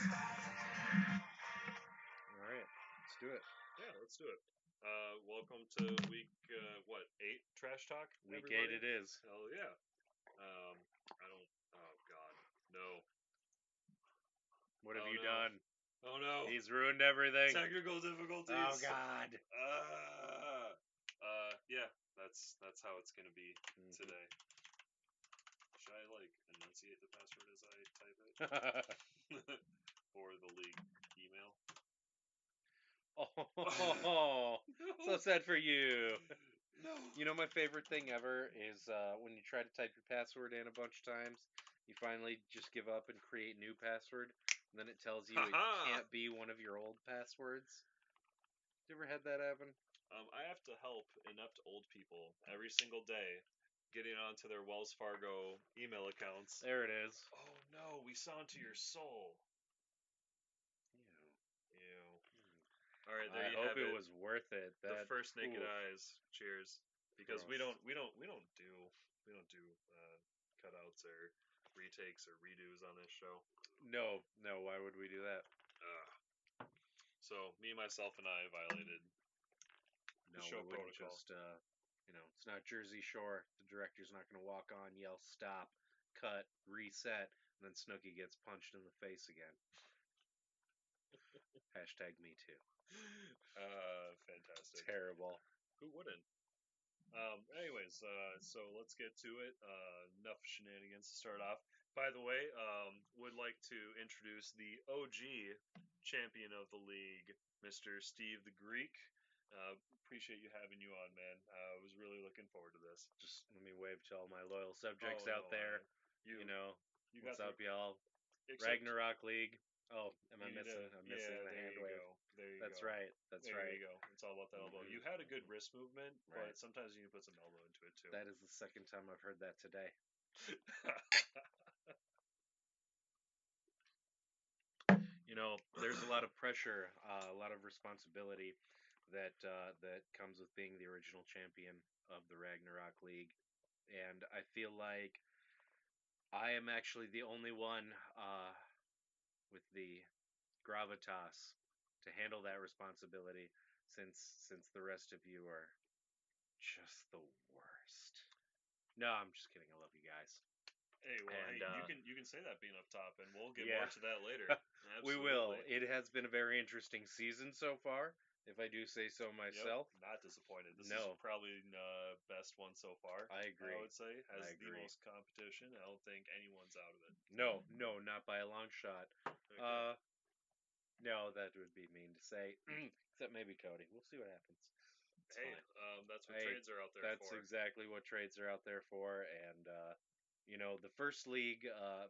All right, let's do it. Yeah, let's do it. Welcome to week 8 trash talk. Week everybody. 8 it is. Hell yeah. I don't. Oh God, no. What have Oh you no. done? Oh no. He's ruined everything. Technical difficulties. Oh God. Yeah. That's how it's gonna be Mhm. today. Should I enunciate the password as I type it for the league email? Oh, so sad for you. No. You know, my favorite thing ever is when you try to type your password in a bunch of times, you finally just give up and create new password, and then it tells you it can't be one of your old passwords. You ever had that happen? I have to help inept old people every single day getting onto their Wells Fargo email accounts. There it is. Oh no, we saw into your soul. Ew. Ew. All right, there I you hope have it it. was worth it. The That first naked oof, eyes. Cheers. Because we gross. don't do cutouts or retakes or redos on this show. No, no. Why would we do that? So me, myself, and I violated the No, show we wouldn't protocol. just. It's not Jersey Shore. The director's not going to walk on, yell, stop, cut, reset, and then Snooki gets punched in the face again. Hashtag me too. Fantastic. Terrible. Who wouldn't? Anyways, so let's get to it. Enough shenanigans to start off. By the way, would like to introduce the OG champion of the league, Mr. Steve the Greek. Appreciate you having you on, man. I was really looking forward to this. Just let me wave to all my loyal subjects Oh out no, there. you you What's got the up, y'all? except Ragnarok League. Oh, am I you need missing? a I'm missing yeah. the There hand you wave. go. There you That's go. right. That's There right. you go. It's all about that elbow. You had a good wrist movement, Right. but sometimes you need to put some elbow into it too. That is the second time I've heard that today. There's a lot of pressure, a lot of responsibility that comes with being the original champion of the Ragnarok League, and I feel like I am actually the only one with the gravitas to handle that responsibility, since the rest of you are just the worst. No, I'm just kidding. I love you guys. Hey, well, And you can say that being up top, and we'll get more yeah, to that later. we Absolutely. will. It has been a very interesting season so far, if I do say so Yep, myself. not disappointed. This is No, probably best one so far. I I agree. would say I has the agree. most competition. I don't think anyone's out of it. No, no, not by a long shot. Okay. No, that would be mean to say. Except maybe Cody. We'll see what happens. It's Hey, fine. that's what Hey, trades are out there that's for. exactly what trades are out there for. And the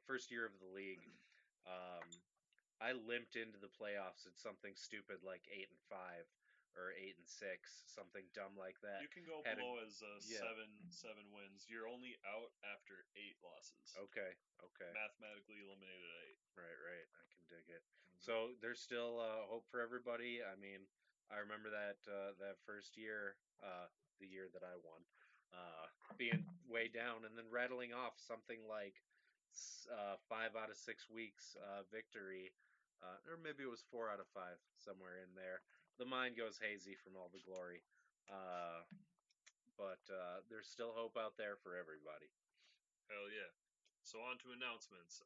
first year of the league, um, I limped into the playoffs at something stupid like 8-5 or 8-6, something dumb like that. You can go Had a below as Yeah. seven wins. You're only out after 8 losses. Okay. Okay. Mathematically eliminated at 8. Right. Right. I can dig it. Mm-hmm. So there's still hope for everybody. I mean, I remember that first year, the year that I won, being way down and then rattling off something like 5 out of 6 weeks victory, or maybe it was 4 out of 5, somewhere in there. The mind goes hazy from all the glory, uh, but there's still hope out there for everybody. Hell yeah. So on to announcements.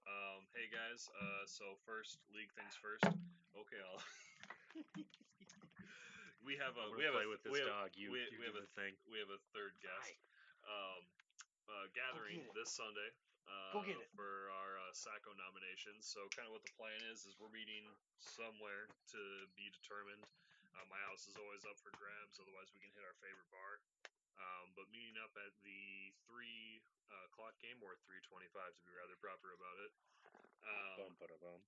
Hey guys. So first, league things first. Okay, I'll. we have a I'm gonna we have a play with this dog. You we do have a the thing. we have a third guest. Um, gathering Go get it. this Sunday Go get it. for our Saco nominations. So kind of what the plan is we're meeting somewhere to be determined. My house is always up for grabs. Otherwise, we can hit our favorite bar. But meeting up at the 3 o'clock game, or 3:25 to be rather proper about it. Bum, ba, bum.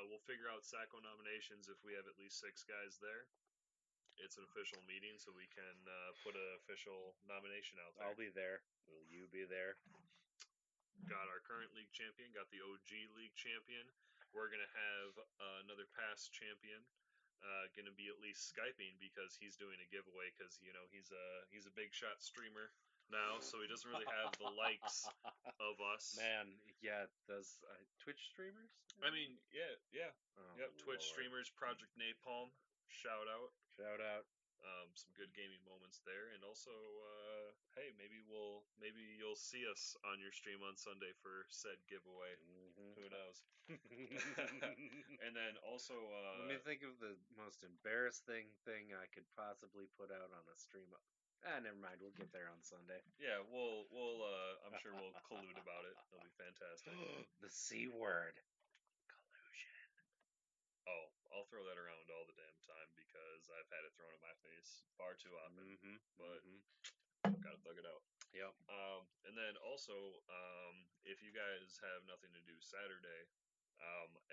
We'll figure out Saco nominations if we have at least 6 guys there. It's an official meeting, so we can put an official nomination out there. I'll be there. Will you be there? Got our current league champion, got the OG league champion. We're gonna have another past champion. Going to be at least Skyping because he's doing a giveaway because he's a big shot streamer. now, so he doesn't really have the likes of us. Man, yeah, those Twitch streamers. I mean, yeah, yeah, Oh yep. Twitch Lord! streamers, Project Napalm, shout out. Shout out. Some good gaming moments there, and also, hey, maybe you'll see us on your stream on Sunday for said giveaway. Who knows? And then also, Let me think of the most embarrassing thing I could possibly put out on a stream. Never mind. We'll get there on Sunday. yeah, I'm sure we'll collude about it. It'll be fantastic. The C word. Collusion. Oh, I'll throw that around all the damn time because I've had it thrown in my face far too often. But gotta thug it out. Yep. And then also, if you guys have nothing to do Saturday,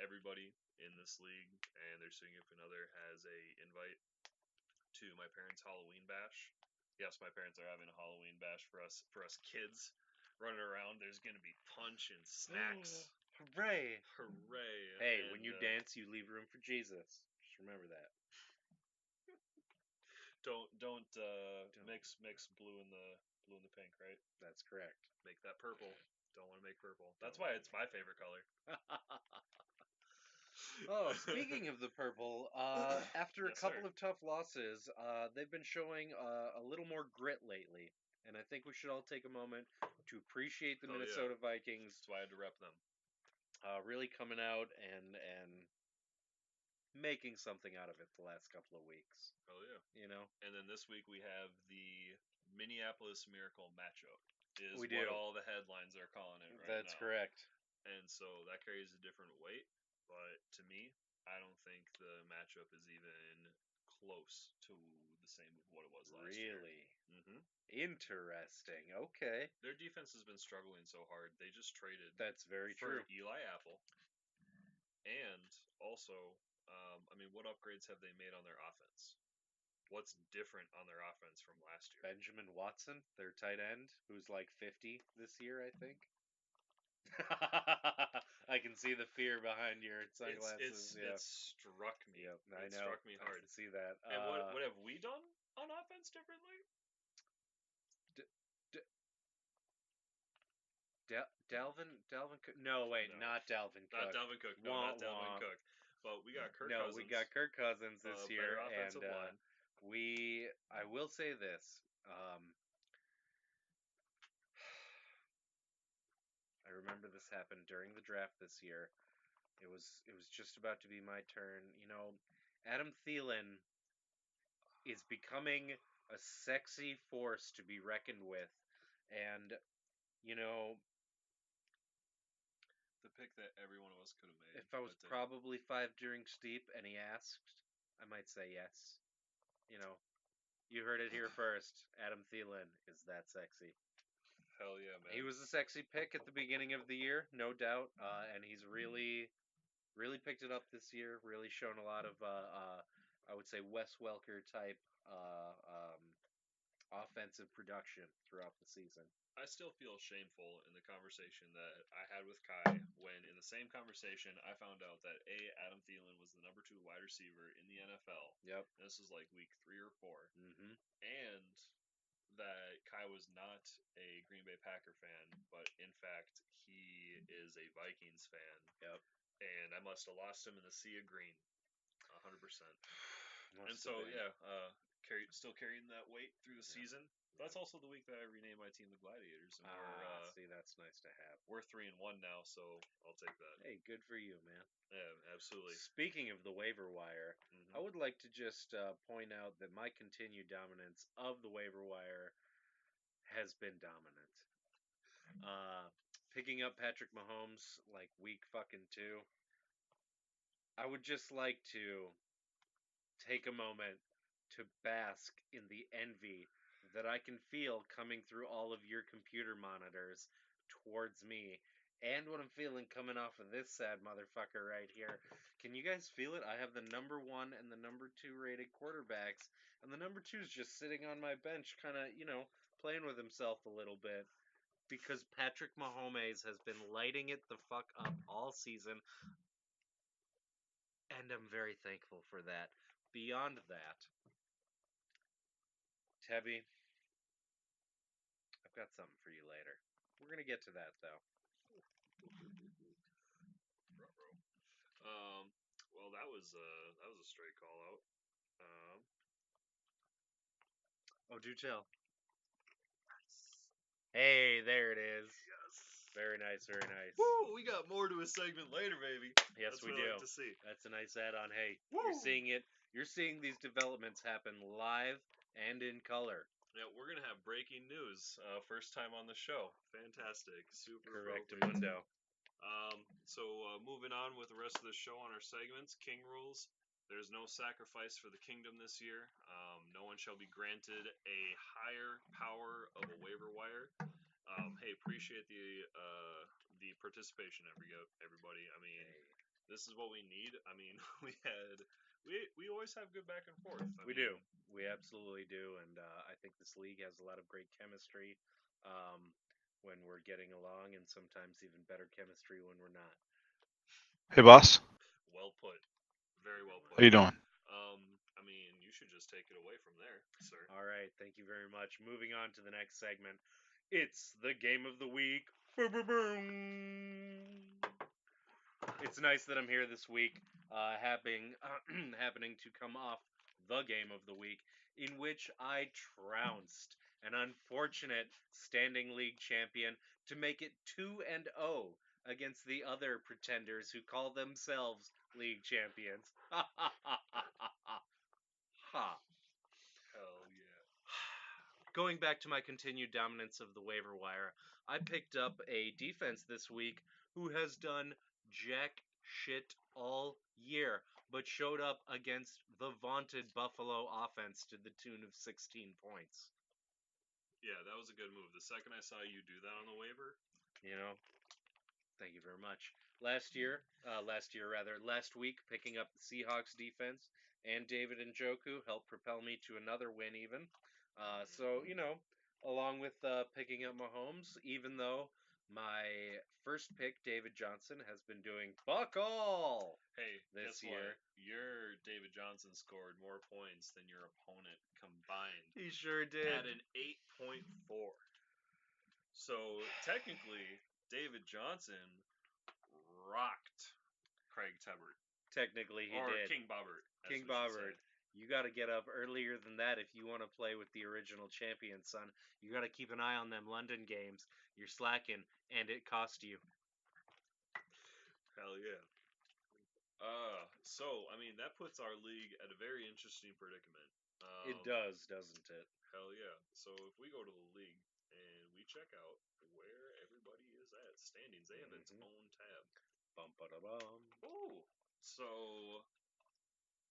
everybody in this league and their significant other has a invite to my parents' Halloween bash. Yes, my parents are having a Halloween bash for us kids running around. There's gonna be punch and snacks. Hooray! Hooray! Hey, And when you dance, you leave room for Jesus. Just remember that. don't Don't. mix blue and the pink, right? That's correct. Make that purple. Don't want to make purple. That's Don't. why it's my favorite color. Oh, speaking of the purple, after a Yes, sir. couple of tough losses, they've been showing a little more grit lately, and I think we should all take a moment to appreciate the Hell yeah. Minnesota Vikings. That's why I had to rep them. Really coming out and making something out of it the last couple of weeks. Hell yeah. You know, And then this week we have the Minneapolis Miracle matchup. Is we what do. all the headlines are calling it right That's now. correct. And so that carries a different weight. But to me, I don't think the matchup is even close to the same of what it was last year. Really Mm-hmm. interesting. Okay, Their defense has been struggling so hard. They just traded that's very for true. Eli Apple. And also, what upgrades have they made on their offense? What's different on their offense from last year? Benjamin Watson, their tight end, who's like 50 this year, I think. I can see the fear behind your sunglasses. Yeah. It struck me. Yep, I It know. struck me I hard. can see that. And what have we done on offense differently? D- D- Dalvin Cook. No, wait, No, not Dalvin not Cook. Dalvin Cook. No, Wah not Dalvin wah. Cook. But we got Kirk No, we Cousins, got Kirk Cousins this better year, and offensive line. I will say this. I remember this happened during the draft this year. It was just about to be my turn. You know, Adam Thielen is becoming a sexy force to be reckoned with, and you know, The pick that every one of us could have made. if I was But didn't. probably 5 drinks deep and he asked, I might say yes. You know, you heard it here first. Adam Thielen is that sexy. Hell yeah, man. He was a sexy pick at the beginning of the year, no doubt, and he's really picked it up this year. Really shown a lot of, I would say, Wes Welker type offensive production throughout the season. I still feel shameful in the conversation that I had with Kai when, in the same conversation, I found out that Adam Thielen was the number 2 wide receiver in the NFL. Yep. And this was like week 3 or 4, Mm-hmm. and that Kai was not a Green Bay Packer fan, but in fact he is a Vikings fan. Yep. And I must have lost him in the sea of green, 100%. Must And so have been. yeah, still carrying that weight through the season. That's also the week that I renamed my team the Gladiators, and See, that's nice to have. we're 3-1 now, so I'll take that. Hey, good for you, man. Yeah, absolutely. Speaking of the waiver wire, I would like to just point out that my continued dominance of the waiver wire has been dominant. Picking up Patrick Mahomes like week fucking 2. I would just like to take a moment to bask in the envy that I can feel coming through all of your computer monitors towards me, and what I'm feeling coming off of this sad motherfucker right here. Can you guys feel it? I have the number 1 and the number 2 rated quarterbacks, and the number 2 is just sitting on my bench, kind of, playing with himself a little bit. Because Patrick Mahomes has been lighting it the fuck up all season, and I'm very thankful for that. Beyond that, Tebby, I got something for you later. We're gonna get to that though. Um, well, that was a straight call out. Oh, do tell. Hey, there it is. Yes. Very nice, very nice. Woo! We got more to a segment later, baby. Yes, That's we what I do. like to see. That's a nice add-on. Hey, you're Woo! seeing it. You're seeing these developments happen live and in color. Yeah, we're gonna have breaking news. First time on the show. Fantastic. Super Correct, appropriate. Mundo. Moving on with the rest of the show on our segments, King rules. There's no sacrifice for the kingdom this year. No one shall be granted a higher power of a waiver wire. Hey, appreciate the participation, everybody. I mean, this is what we need. I mean, we always have good back and forth. We do. We absolutely do, and I think this league has a lot of great chemistry um, when we're getting along, and sometimes even better chemistry when we're not. Hey, boss. Well put. Very well How you put. doing? I mean, you should just take it away from there, sir. All right, thank you very much. Moving on to the next segment. It's the game of the week. Boom, boom, boom. It's nice that I'm here this week, happening to come off the game of the week, in which I trounced an unfortunate standing league champion to make it 2-0 against the other pretenders who call themselves league champions. Ha ha ha ha ha ha. Hell yeah. Going back to my continued dominance of the waiver wire, I picked up a defense this week who has done jack shit all year, but showed up against the vaunted Buffalo offense to the tune of 16 points. Yeah, that was a good move. The second I saw you do that on the waiver, You know, thank you very much. Last week, picking up the Seahawks defense and David Njoku helped propel me to another win, even. Along with picking up Mahomes, even though my first pick, David Johnson, has been doing fuck all hey, this guess year. what? Your David Johnson scored more points than your opponent combined He sure did. at an 8.4. So technically, David Johnson rocked Craig Tebert. Technically, he or did. King Bobbert. King Bobbert. You got to get up earlier than that if you want to play with the original champion, son. You got to keep an eye on them London games. You're slacking, and it cost you. Hell yeah. I mean, that puts our league at a very interesting predicament. It does, doesn't it? Hell yeah. So if we go to the league and we check out where everybody is at standings, they have its own tab. Bum ba da bum. Oh, so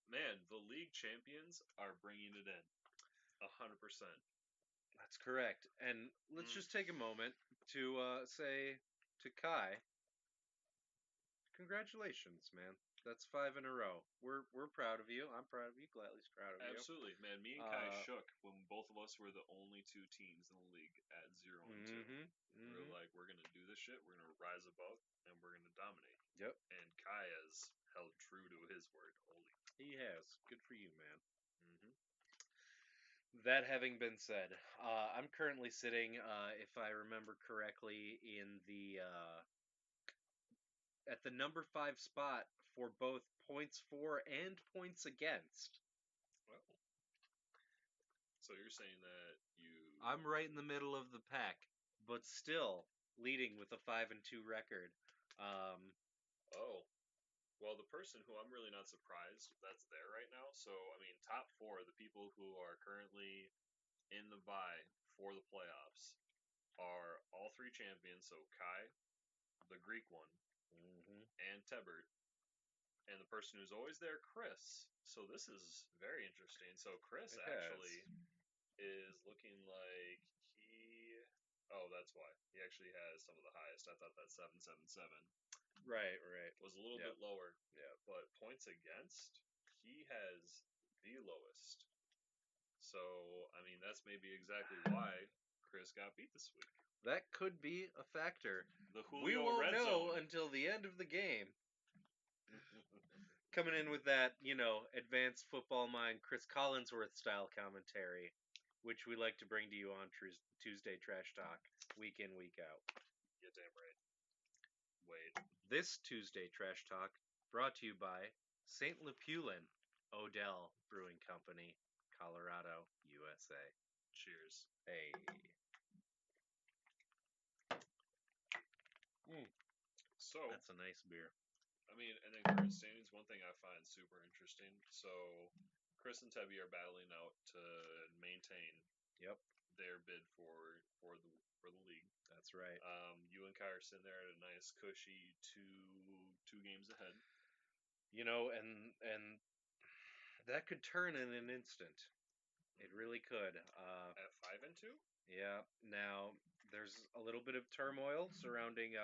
man, the league champions are bringing it in, 100%. That's correct. And let's just take a moment to say to Kai, congratulations, man. That's 5 in a row. We're proud of you. I'm proud of you. Gladly's proud of you. Absolutely, man. Me and Kai shook when both of us were the only two teams in the league at 0-2. We were like, we're gonna do this shit. We're gonna rise above, and we're gonna dominate. Yep. And Kai has held true to his word. Holy. He has. Good for you, man. That having been said, I'm currently sitting, if I remember correctly, in the at the number 5 spot for both points for and points against. Well, so you're saying that I'm right in the middle of the pack, but still leading with a 5-2 record. Oh, well, the person who I'm really not surprised that's there right now. So I mean, top four, the people who are currently in the bye for the playoffs are all three champions. So Kai, the Greek one, and Tebert, and the person who's always there, Chris. So this is very interesting. So Chris actually is looking like he. Oh, that's why he actually has some of the highest. I thought that 777 right was a little bit lower. Yeah, but points against, he has the lowest. So I mean, that's maybe exactly why Chris got beat this week. That could be a factor. The We Julio won't red know zone. until the end of the game. Coming in with that, advanced football mind, Chris Collinsworth style commentary. which we like to bring to you on Tuesday Trash Talk, week in, week out. You're damn right. Wait. This Tuesday Trash Talk brought to you by St. Lepulin, Odell Brewing Company, Colorado, USA. Cheers. Hey. So, That's a nice beer. I mean, and then current standings, one thing I find super interesting. So, Chris and Tebby are battling out to maintain Yep, their bid for the league. that's right. You and Kai are sitting there at a nice cushy two games ahead. And that could turn in an instant. It really could. At 5-2. Yeah. Now there's a little bit of turmoil surrounding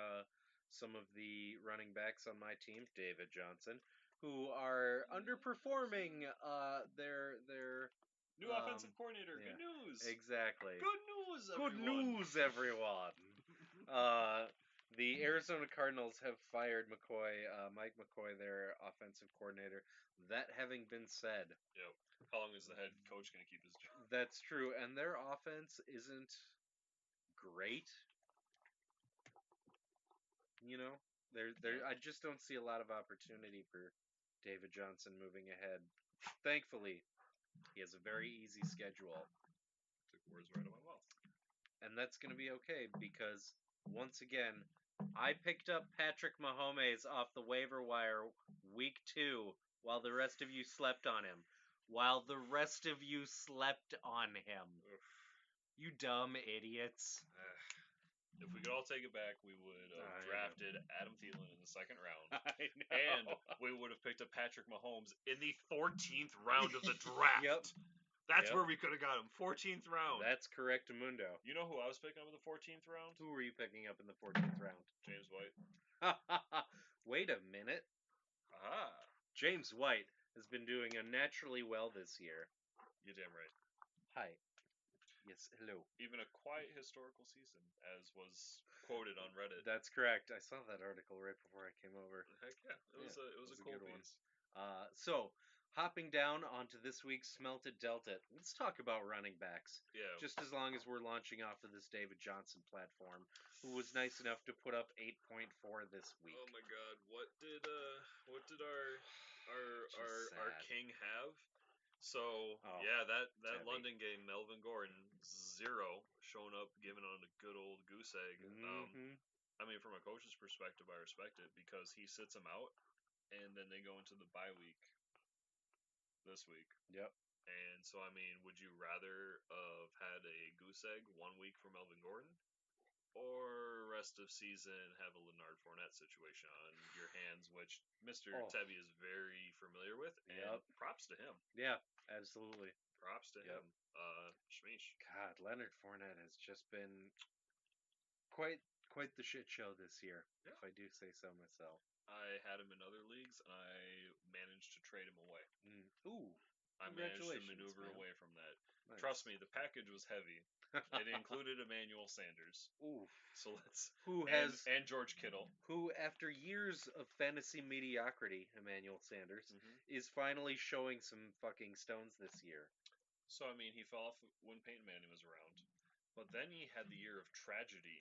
some of the running backs on my team, David Johnson, who are underperforming their New offensive coordinator. yeah, Good news. exactly. Good news, Good everyone. news, everyone. The Arizona Cardinals have fired Mike McCoy, their offensive coordinator. That having been said, Yep. How long is the head coach going to keep his job? that's true, and their offense isn't great. You know, Yeah. I just don't see a lot of opportunity for David Johnson moving ahead. Thankfully, he has a very easy schedule, Took words right out of my mouth. and that's going to be okay because once again, I picked up Patrick Mahomes off the waiver wire week 2 while the rest of you slept on him. While the rest of you slept on him. Oof. You dumb idiots. If we could all take it back, we would I have know. drafted Adam Thielen in the second round. I know. And we would have picked up Patrick Mahomes in the 14th round of the draft. Yep. That's Yep. where we could have got him. 14th round. That's correct, Mundo. You know who I was picking up in the 14th round? Who were you picking up in the 14th round? James White. Wait a minute. Aha. James White has been doing unnaturally well this year. You're damn right. Hi. Yes, hello. Even a quiet historical season, as was quoted on Reddit. That's correct. I saw that article right before I came over. Heck yeah, it was a cool good piece. So, hopping down onto this week's Smelted Dealt It, let's talk about running backs. Yeah. Just as long as we're launching off of this David Johnson platform, who was nice enough to put up 8.4 this week. Oh my God, what did our sad. king have? So Oh, yeah, that Tebby. London game, Melvin Gordon 0 showing up, giving on a good old goose egg. Mm-hmm. I mean, from a coach's perspective, I respect it because he sits him out, and then they go into the bye week this week. Yep. And so, I mean, would you rather have had a goose egg 1 week for Melvin Gordon, or rest of season have a Leonard Fournette situation on your hands, which Mr. Tebby is very familiar with, and props to him. Yeah, absolutely. Props to him. Shmeesh. God, Leonard Fournette has just been quite the shit show this year, if I do say so myself. I had him in other leagues, and I managed to trade him away. Ooh. I managed to maneuver away from that. Nice. Trust me, the package was heavy. It included Emmanuel Sanders. Oof. So let's and George Kittle, who after years of fantasy mediocrity, Emmanuel Sanders is finally showing some fucking stones this year. So I mean, he fell off when Peyton Manning was around, but then he had the year of tragedy,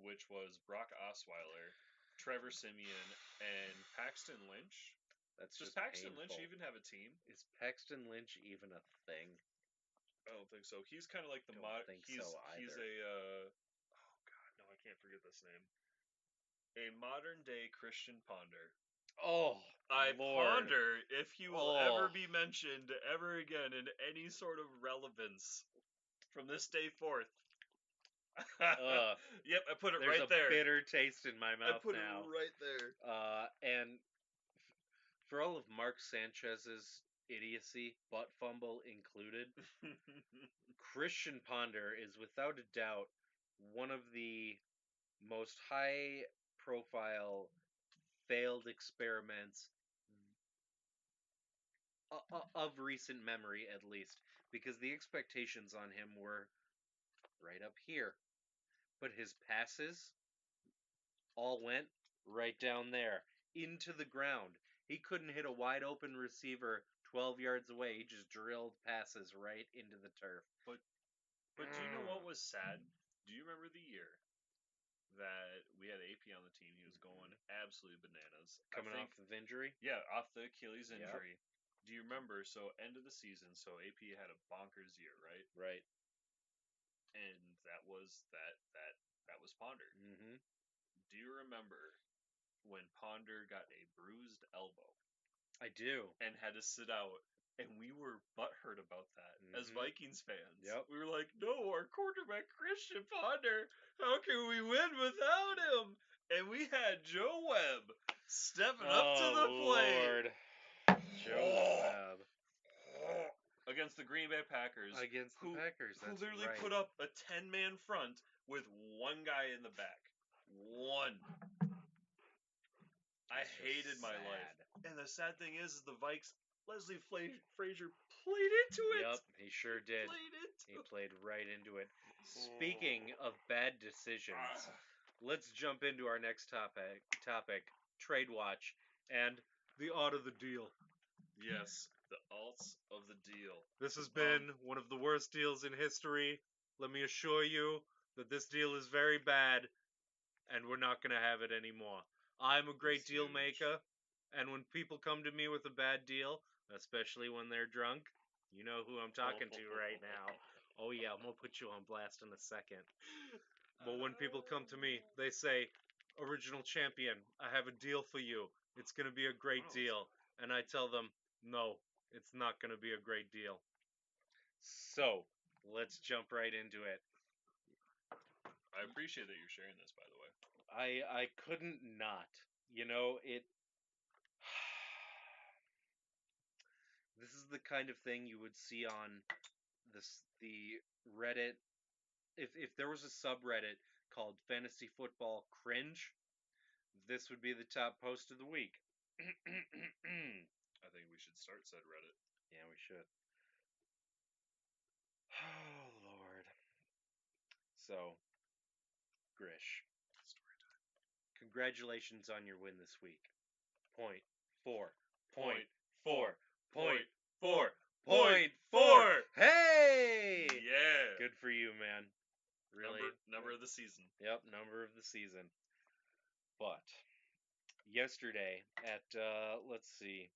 which was Brock Osweiler, Trevor Siemian, and Paxton Lynch. That's Does just Paxton painful. Lynch even have a team? Is Paxton Lynch even a thing? I don't think so. He's kind of like the he's a oh god, no, I can't forget this name. A modern day Christian Ponder. Oh, I Lord. ponder if he will ever be mentioned ever again in any sort of relevance from this day forth. Yep, I put it right there. There's a bitter taste in my mouth now. I put it right there. And for all of Mark Sanchez's idiocy, butt fumble included, Christian Ponder is without a doubt one of the most high-profile failed experiments of recent memory, at least, because the expectations on him were right up here, but his passes all went right down there into the ground. He couldn't hit a wide open receiver 12 yards away. He just drilled passes right into the turf. But do you know what was sad? Do you remember the year that we had AP on the team? He was going absolutely bananas. Coming off the injury? Yeah, off the Achilles Yep. injury. Do you remember? So end of the season. So AP had a bonkers year, right? Right. And that was that was Ponder. Mm-hmm. Do you remember when Ponder got a bruised elbow I do. and had to sit out? And we were butthurt about that as Mhm. Vikings fans. Yep. We were like, no, our quarterback Christian Ponder, how can we win without him? And we had Joe Webb stepping up to the plate. Lord. Joe Webb. Against the Green Bay Packers. Against the Packers, Who that's literally right. put up a 10-man front with one guy in the back. One. I That's just hated my sad. life. And the sad thing is the Vikes, Leslie Frazier played into it. Yep, he sure did. He played right into it. Speaking of bad decisions, let's jump into our next topic, Trade Watch, and the odd of the deal. Yes, the alts of the deal. This has been one of the worst deals in history. Let me assure you that this deal is very bad, and we're not going to have it anymore. I'm a great It's deal huge. maker, and when people come to me with a bad deal, especially when they're drunk, you know who I'm talking to right now. Oh yeah, I'm gonna put you on blast in a second. But when people come to me, they say, "Original champion, I have a deal for you. It's gonna be a great deal," and I tell them, "No, it's not gonna be a great deal." So let's jump right into it. I appreciate that you're sharing this, by the way. I couldn't not. You know, it this is the kind of thing you would see on the Reddit. If there was a subreddit called Fantasy Football Cringe, this would be the top post of the week. I think we should start said Reddit. Yeah, we should. Oh Lord. So, Grish, congratulations on your win this week. Point four. Point four. Point four. Point four. Hey! Yeah. Good for you, man. Really? Number of the season. Yep, number of the season. But yesterday at let's see,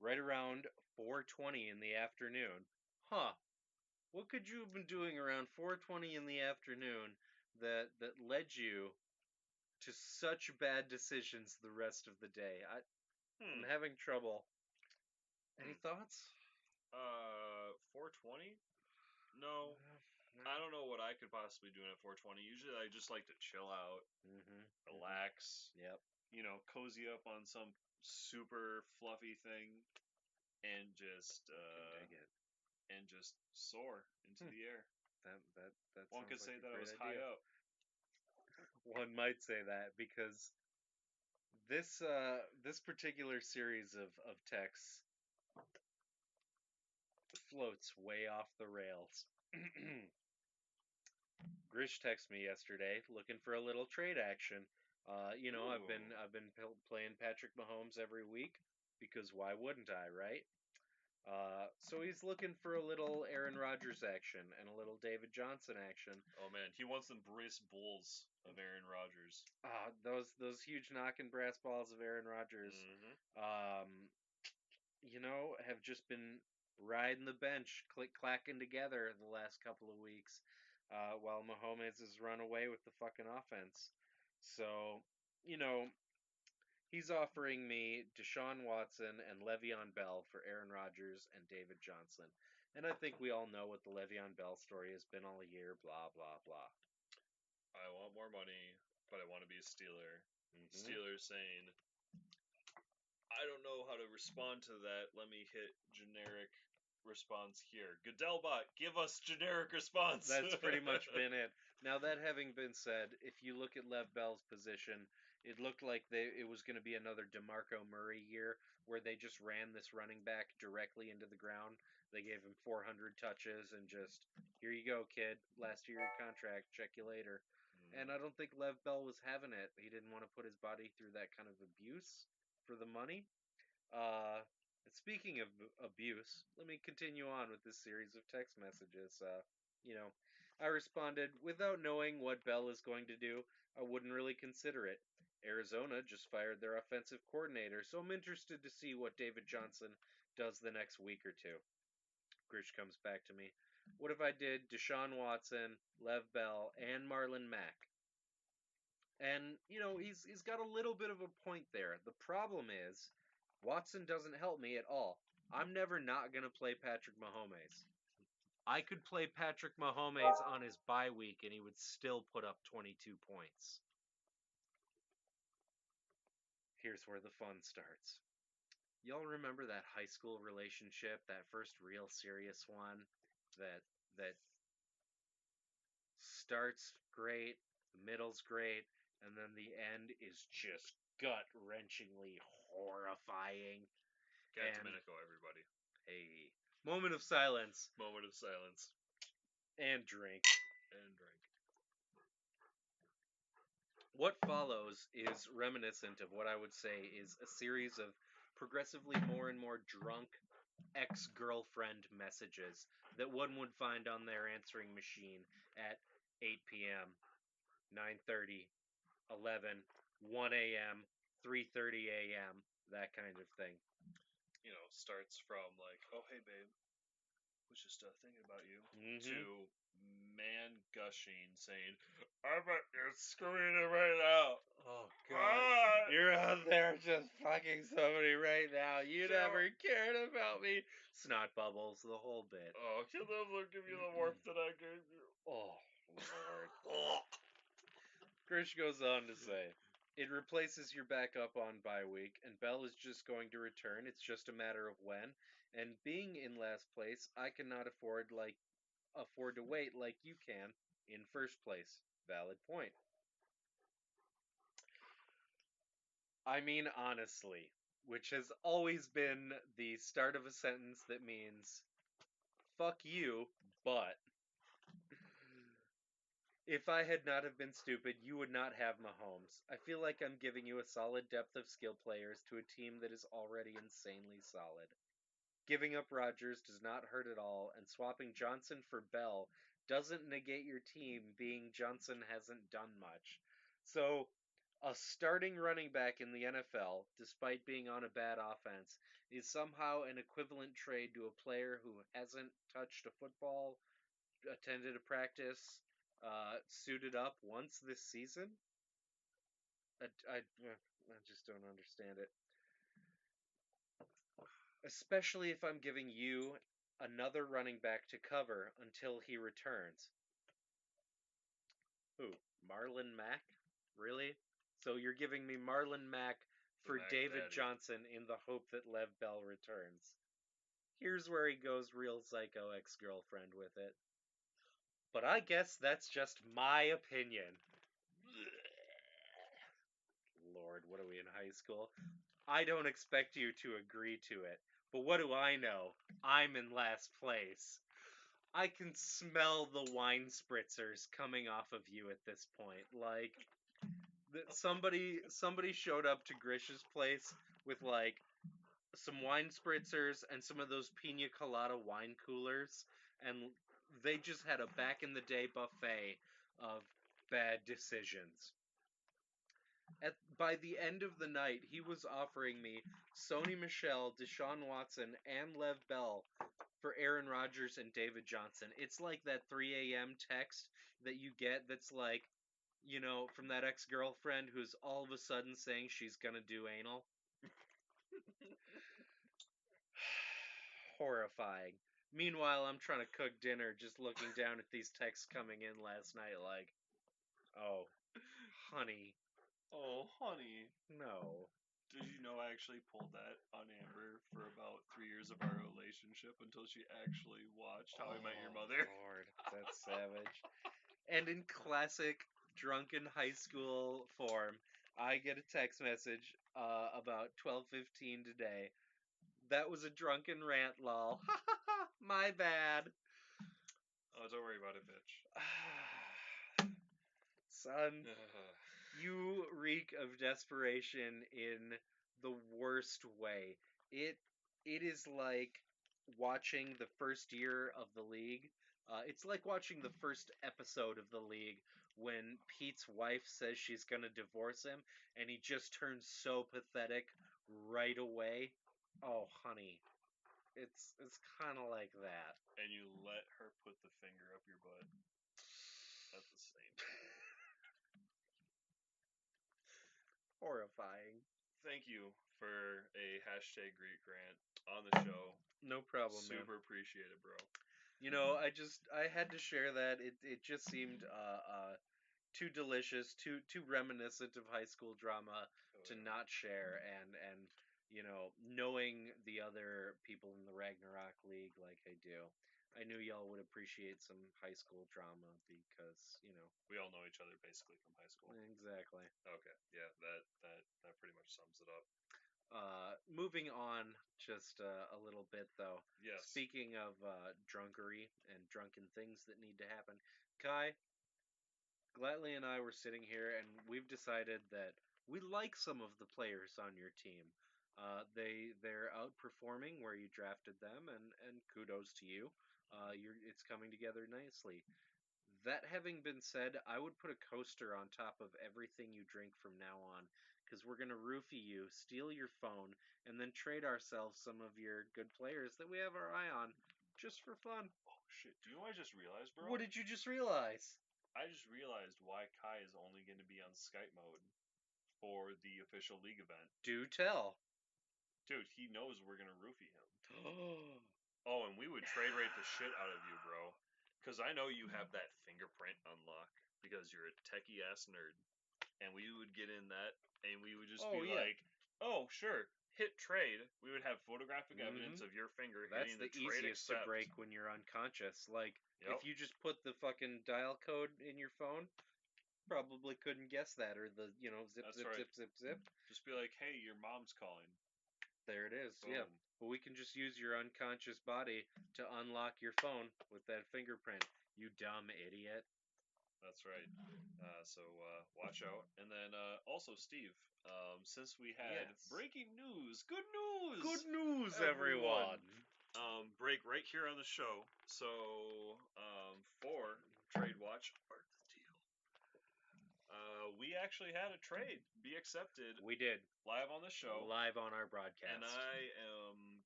right around 4:20 in the afternoon. Huh. What could you have been doing around 4:20 in the afternoon that led you to such bad decisions the rest of the day? I'm having trouble. Any thoughts? 4:20? No. I don't know what I could possibly do at 4:20. Usually I just like to chill out, relax. Yep. You know, cozy up on some super fluffy thing and just Dig it. and just soar into the air. That One could sounds say like a that I great was idea. high up. One might say that because this particular series of texts floats way off the rails. Grish texted me yesterday looking for a little trade action. You know, I've been playing Patrick Mahomes every week because why wouldn't I, right? So he's looking for a little Aaron Rodgers action and a little David Johnson action. Oh man, he wants them brace bulls of Aaron Rodgers. Those huge knocking brass balls of Aaron Rodgers. You know, have just been riding the bench, clacking together the last couple of weeks, while Mahomes has run away with the fucking offense. So, you know, he's offering me Deshaun Watson and Le'Veon Bell for Aaron Rodgers and David Johnson. And I think we all know what the Le'Veon Bell story has been all year, blah, blah, blah. I want more money, but I want to be a Steeler. Steelers saying, I don't know how to respond to that. Let me hit generic response here. Goodellbot, give us generic response. That's pretty much been it. Now, that having been said, if you look at Lev Bell's position, it looked like it was going to be another DeMarco Murray year where they just ran this running back directly into the ground. They gave him 400 touches and just, here you go, kid. Last year of your contract. Check you later. And I don't think Lev Bell was having it. He didn't want to put his body through that kind of abuse for the money. Speaking of abuse, let me continue on with this series of text messages. You know, I responded, without knowing what Bell is going to do, I wouldn't really consider it. Arizona just fired their offensive coordinator, so I'm interested to see what David Johnson does the next week or two. Grish comes back to me. What if I did Deshaun Watson, Lev Bell, and Marlon Mack? And he's got a little bit of a point there. The problem is Watson doesn't help me at all. I'm never not gonna play Patrick Mahomes. I could play Patrick Mahomes on his bye week and he would still put up 22 points. Here's where the fun starts. Y'all remember that high school relationship, that first real serious one that that starts great, the middle's great, and then the end is just gut-wrenchingly horrifying. Cat And Domenico, everybody. hey, moment of silence Moment of silence and drink. and drink. What follows is reminiscent of what I would say is a series of progressively more and more drunk ex-girlfriend messages that one would find on their answering machine at 8 p.m., 9:30, 11, 1 a.m., 3:30 a.m., that kind of thing. Starts from like, oh hey babe, was just thinking about you, to man gushing saying, I bet you're screwing it right now. Oh Ah! You're out there just fucking somebody right now. You So- never cared about me. Snot bubbles, the whole bit. Oh, he'll never give you the warmth that I gave you. Oh, Lord. Grish goes on to say, it replaces your backup on bye week, and Bell is just going to return. It's just a matter of when. And being in last place, I cannot afford to wait like you can in first place. Valid point. I mean, honestly, which has always been the start of a sentence that means fuck you, but if I had not have been stupid, you would not have Mahomes. I feel like I'm giving you a solid depth of skill players to a team that is already insanely solid. Giving up Rodgers does not hurt at all, and swapping Johnson for Bell doesn't negate your team, being Johnson hasn't done much. So, a starting running back in the NFL, despite being on a bad offense, is somehow an equivalent trade to a player who hasn't touched a football, attended a practice, suited up once this season. I just don't understand it. Especially if I'm giving you another running back to cover until he returns. Who? Marlon Mack? Really? So you're giving me Marlon Mack The for Mac David Daddy. Johnson in the hope that Lev Bell returns. Here's where he goes real psycho ex-girlfriend with it. But I guess that's just my opinion. Lord, what are we in high school? I don't expect you to agree to it. But what do I know? I'm in last place. I can smell the wine spritzers coming off of you at this point. Like somebody showed up to Grish's place with like some wine spritzers and some of those pina colada wine coolers, and they just had a back in the day buffet of bad decisions. By the end of the night, he was offering me Sony Michel, Deshaun Watson, and Lev Bell for Aaron Rodgers and David Johnson. It's like that 3 a.m. text that you get that's like, from that ex girlfriend who's all of a sudden saying she's gonna do anal. Horrifying. Meanwhile, I'm trying to cook dinner, just looking down at these texts coming in last night, like, oh, honey, Oh, honey. no. Did you know I actually pulled that on Amber for about 3 years of our relationship until she actually watched How I Met Your Mother? Lord, that's savage. And in classic drunken high school form, I get a text message about 12:15 today. That was a drunken rant, lol. My bad. Oh, don't worry about it, bitch. Son, you reek of desperation in the worst way. It it is like watching the first year of the league. It's like watching the first episode of the league when Pete's wife says she's gonna divorce him, and he just turns so pathetic right away. Oh, honey, it's kind of like that. And you let her put the finger up your butt at the same time. Horrifying. Thank you for a hashtag Greek rant on the show. No problem, man. Super appreciate it, bro. I had to share that. It just seemed too delicious, too reminiscent of high school drama Oh, to yeah. not share, and knowing the other people in the Ragnarok League like I do, I knew y'all would appreciate some high school drama because We all know each other basically from high school. exactly. Okay, yeah, that pretty much sums it up. Moving on just a little bit though. Yes. Speaking of drunkery and drunken things that need to happen, Kai, Gladly and I were sitting here, and we've decided that we like some of the players on your team. They're outperforming where you drafted them, and kudos to you. It's coming together nicely. That having been said, I would put a coaster on top of everything you drink from now on, because we're gonna roofie you, steal your phone, and then trade ourselves some of your good players that we have our eye on, just for fun. Oh shit! Do you know what I just realized, bro? What did you just realize? I just realized why Kai is only going to be on Skype mode for the official league event. Do tell. Dude, he knows we're gonna roofie him. Oh, Oh, and we would trade rate the shit out of you, bro. Because I know you have that fingerprint unlock because you're a techie ass nerd. And we would get in that and we would just be yeah. like, oh, sure, hit trade. We would have photographic Mhm. evidence of your finger That's hitting the the trade easiest to accept. break when you're unconscious. Like, Yep, if you just put the fucking dial code in your phone, probably couldn't guess that, or the, zip, that's zip, right. zip, zip, zip. Just be like, hey, your mom's calling. There it is, yeah. Boom. But we can just use your unconscious body to unlock your phone with that fingerprint. You dumb idiot. That's right. So watch out. And then also, Steve, since we had Yes. breaking news, good news, Good news, everyone. everyone. Break right here on the show. So for Trade Watch, part of the deal. We actually had a trade be accepted We did. live on the show, Live on our broadcast. and I am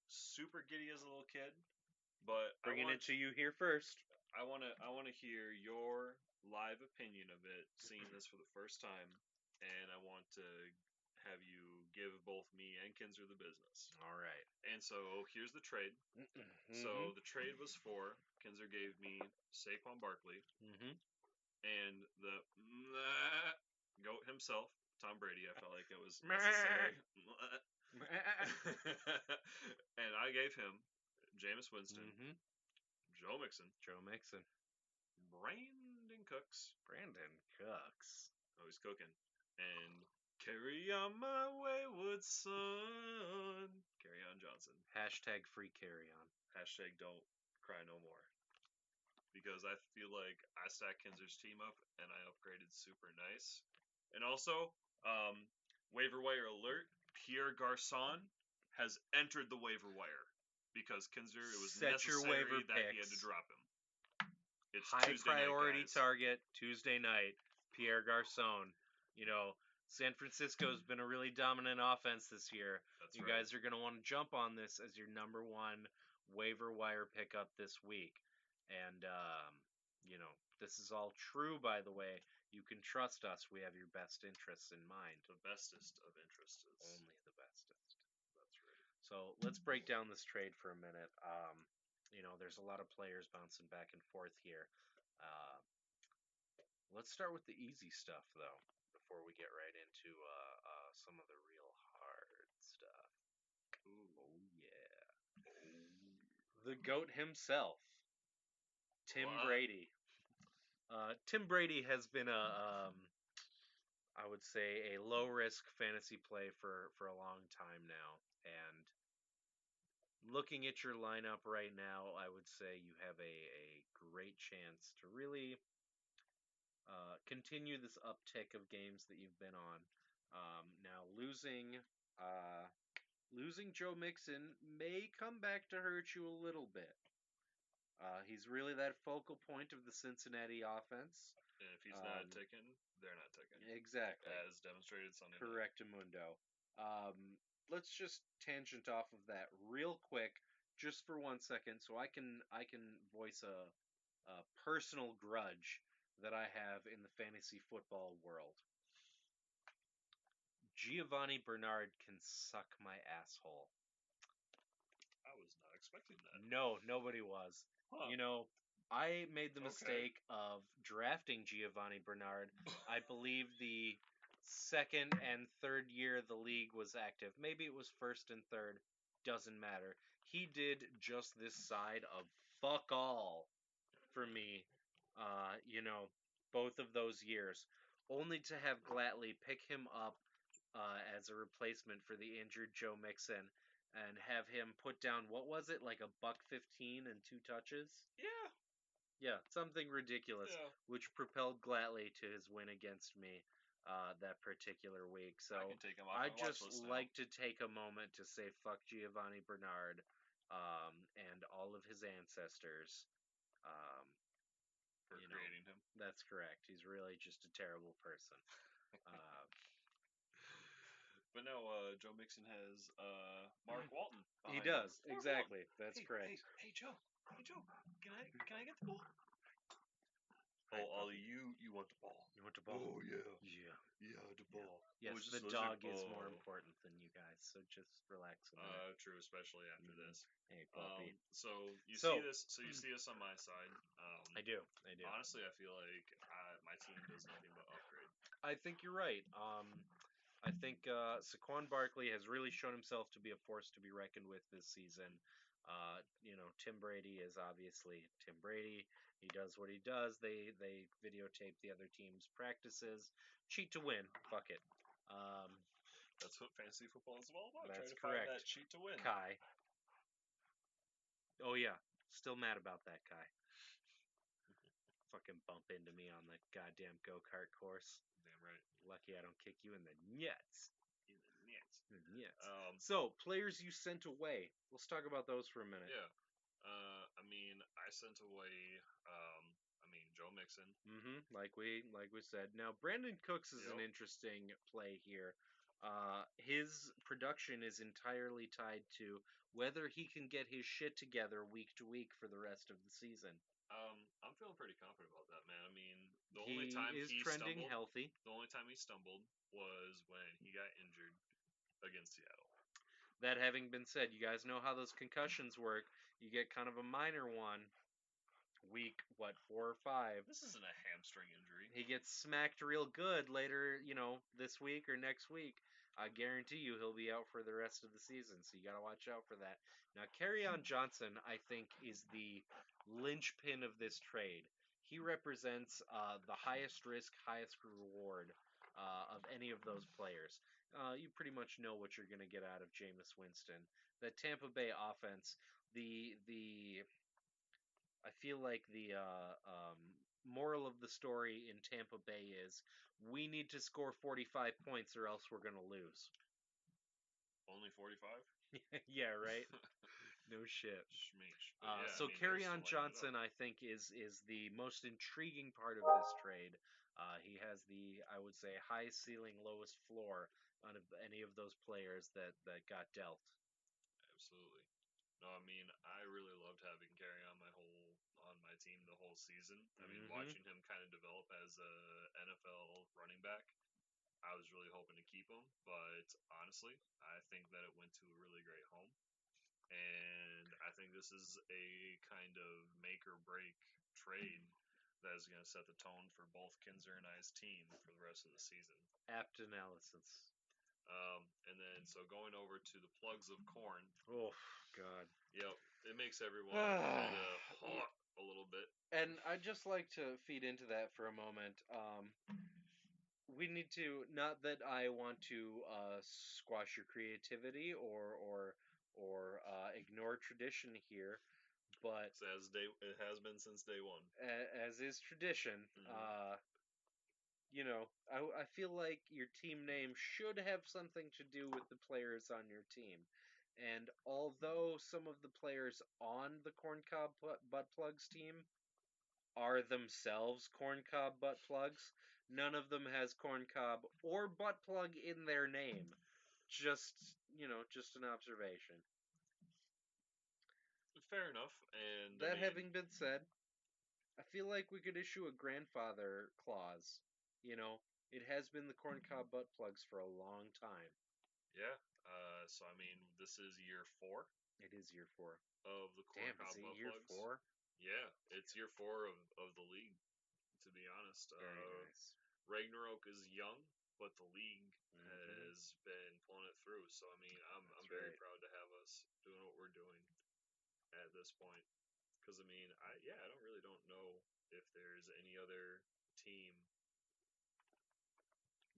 super giddy as a little kid. But Bringing it to you here first. I want to hear your live opinion of it, seeing this for the first time, and I want to have you give both me and Kinzer the business. All right. And so here's the trade. Mm-hmm. So the trade was for Kinzer gave me Saquon Barkley Mm-hmm. and the goat himself, Tom Brady. I felt like it was necessary. And I gave him Jameis Winston, Mm-hmm. Joe Mixon, Joe Mixon. Brandon Cooks. Brandon Cooks. Oh, he's cooking. And carry on my wayward son. Carry on Johnson. Hashtag free carry on. Hashtag don't cry no more. Because I feel like I stacked Kinzer's team up and I upgraded super nice. And also, waiver wire alert, Pierre Garcon has entered the waiver wire. Because Kinzer, it was Set your necessary waiver that he had picks. to drop him. It's High Tuesday priority night, guys. target Tuesday night. Pierre Garcon. San Francisco's been a really dominant offense this year. That's you right. guys are going to want to jump on this as your number one waiver wire pickup this week. And this is all true, by the way. You can trust us. We have your best interests in mind. The bestest of interests. Only the bestest. That's right. So let's break down this trade for a minute. There's a lot of players bouncing back and forth here. Let's start with the easy stuff, though, before we get right into some of the real hard stuff. Ooh. Oh, yeah. The GOAT himself, Tim Brady. Tim Brady has been I would say, a low-risk fantasy play for a long time now. And looking at your lineup right now, I would say you have a great chance to really continue this uptick of games that you've been on. Now, losing losing Joe Mixon may come back to hurt you a little bit. He's really that focal point of the Cincinnati offense. And if he's not Um, ticking, they're not ticking, exactly. as demonstrated Sunday night. Correctamundo. Let's just tangent off of that real quick, just for 1 second, so I can voice a personal grudge that I have in the fantasy football world. Giovanni Bernard can suck my asshole. I was not expecting that. No, nobody was. Huh. You know, I made the Okay. mistake of drafting Giovanni Bernard. I believe the second and third year the league was active. Maybe it was first and third. Doesn't matter. He did just this side of fuck all for me. You know, both of those years, only to have Glatley pick him up as a replacement for the injured Joe Mixon, and have him put down, what was it, like $1.15 and 2 touches? Yeah. Yeah, something ridiculous, Yeah. which propelled Glatley to his win against me that particular week. I So can take him off I my watch just list now. like to take a moment to say fuck Giovanni Bernard and all of his ancestors. Um, For you know, creating him. that's correct. He's really just a terrible person. But no, Joe Mixon has Mark Walton. He behind him. does, Mark exactly. Walton. That's Hey, correct. Hey, Joe. Hey, Joe. Can I get the ball? Hi, Oh, Ollie, puppy. you want the ball? You want the ball? Oh yeah, Yeah. yeah, the ball. Yes, Oh, the just dog listen. is more Oh. important than you guys, so just relax a minute. True, especially after this. Hey, puppy. So you So- see this. So you see this on my side. I do. Honestly, I feel like my team does nothing but upgrade. I think you're right. I think Saquon Barkley has really shown himself to be a force to be reckoned with this season. Tim Brady is obviously Tim Brady. He does what he does. They videotape the other team's practices, cheat to win. Fuck it. That's what fantasy football is all about. That's Trying to correct. find that cheat to win. Kai. Oh yeah, still mad about that, Kai. Fucking bump into me on the goddamn go kart course. Damn right. Lucky I don't kick you in the nuts. In the nets. Yes. So, players you sent away. Let's talk about those for a minute. Yeah. I sent away. Joe Mixon. Like we said. Now, Brandon Cooks is an interesting play here. His production is entirely tied to whether he can get his shit together week to week for the rest of the season. I'm feeling pretty confident about that, man. I mean, the He only time is he trending stumbled, healthy. the only time he stumbled was when he got injured against Seattle. That having been said, you guys know how those concussions work. You get kind of a minor one, week 4 or 5. This isn't a hamstring injury. He gets smacked real good later, this week or next week. I guarantee you he'll be out for the rest of the season. So you got to watch out for that. Now, Kerryon Johnson, I think, is the linchpin of this trade. He represents the highest risk, highest reward of any of those players. You pretty much know what you're going to get out of Jameis Winston. The Tampa Bay offense, the I feel like the moral of the story in Tampa Bay is we need to score 45 points or else we're going to lose. Only 45? Yeah, right? No shit. Shmeesh. So Kerryon Johnson, I think, is the most intriguing part of this trade. He has the, I would say, highest ceiling, lowest floor out of any of those players that got dealt. Absolutely. No, I really loved having Carry on my team the whole season. Watching him kind of develop as a NFL running back, I was really hoping to keep him. But honestly, I think that it went to a really great home. And I think this is a kind of make or break trade that is going to set the tone for both Kinzer and I's team for the rest of the season. Apt analysis. And then, so going over to the plugs of corn. Oh, God. Yep, it makes everyone kind of hot a little bit. And I'd just like to feed into that for a moment. We need to, not that I want to squash your creativity or ignore tradition here, but It has been since day one. as is tradition, I feel like your team name should have something to do with the players on your team. And although some of the players on the Corncob Butt Plugs team are themselves corncob butt plugs, none of them has corncob or butt plug in their name. Just an observation. Fair enough. And I That mean, having been said, I feel like we could issue a grandfather clause. You know, it has been the corncob butt plugs for a long time. yeah. So I mean, this is year 4 It is year 4. of the Damn, is corncob it butt year plugs. 4? Yeah, it's year 4 of the league. To be honest, Very nice. Ragnarok is young, but the league Hmm. has been pulling it through. So I mean, I'm That's very right. proud to have us doing what we're doing at this point. Because I mean, I don't know if there's any other team